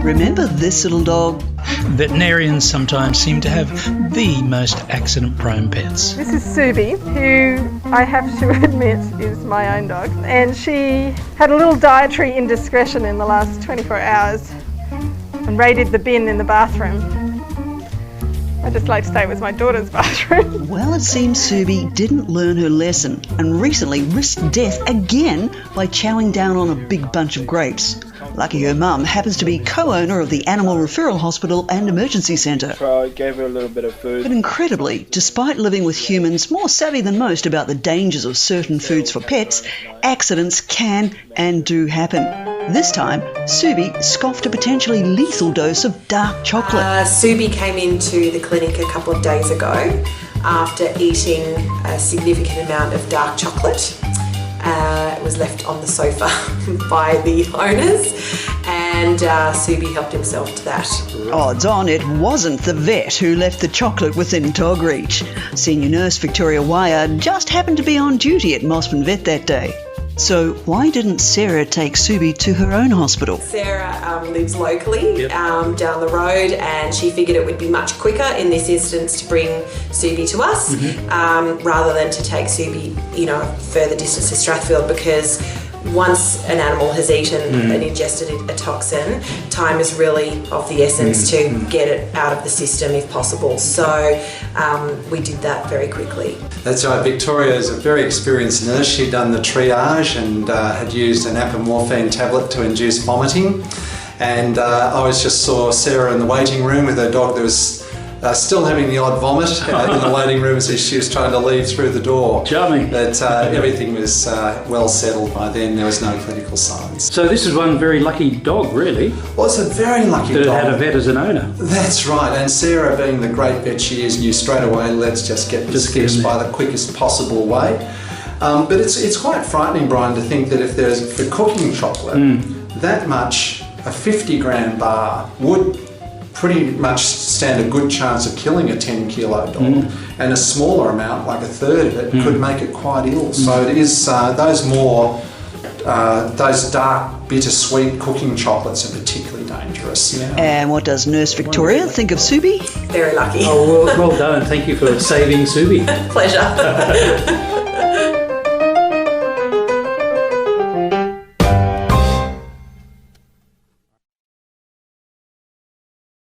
Remember this little dog? Veterinarians sometimes seem to have the most accident-prone pets. This is Ksubi, who I have to admit is my own dog. And she had a little dietary indiscretion in the last 24 hours and raided the bin in the bathroom. I just like to say it was my daughter's bathroom. Well, it seems Ksubi didn't learn her lesson and recently risked death again by chowing down on a big bunch of grapes. Lucky her mum happens to be co-owner of the Animal Referral Hospital and Emergency Centre. I gave her a little bit of food. But incredibly, despite living with humans more savvy than most about the dangers of certain foods for pets, accidents can and do happen. This time, Ksubi scoffed a potentially lethal dose of dark chocolate. Ksubi came into the clinic a couple of days ago after eating a significant amount of dark chocolate. It was left on the sofa by the owners, and Ksubi helped himself to that. Odds on it wasn't the vet who left the chocolate within dog reach. Senior nurse Victoria Wire just happened to be on duty at Mosman Vet that day. So why didn't Sarah take Ksubi to her own hospital? Sarah lives locally down the road, and she figured it would be much quicker in this instance to bring Ksubi to us rather than to take Ksubi, further distance to Strathfield, because once an animal has eaten and ingested a toxin, time is really of the essence to get it out of the system if possible. So we did that very quickly. That's right. Victoria is a very experienced nurse. She'd done the triage and had used an apomorphine tablet to induce vomiting. And I always just saw Sarah in the waiting room with her dog that was still having the odd vomit in the waiting room as she was trying to leave through the door. Charming. But everything was well settled by then. There was no clinical signs. So this is one very lucky dog, really. Well, it's a very lucky that dog. It had a vet as an owner. That's right. And Sarah, being the great vet she is, knew straight away, let's just get this fixed by the quickest possible way. But it's quite frightening, Brian, to think that if there's for cooking chocolate, that much, a 50-gram bar would pretty much stand a good chance of killing a 10-kilo dog, and a smaller amount, like a third of it, could make it quite ill. So it is those dark, bittersweet cooking chocolates are particularly dangerous. Yeah. And what does Nurse Victoria think of Ksubi? Very lucky. Oh, well done. Thank you for saving Ksubi. Pleasure.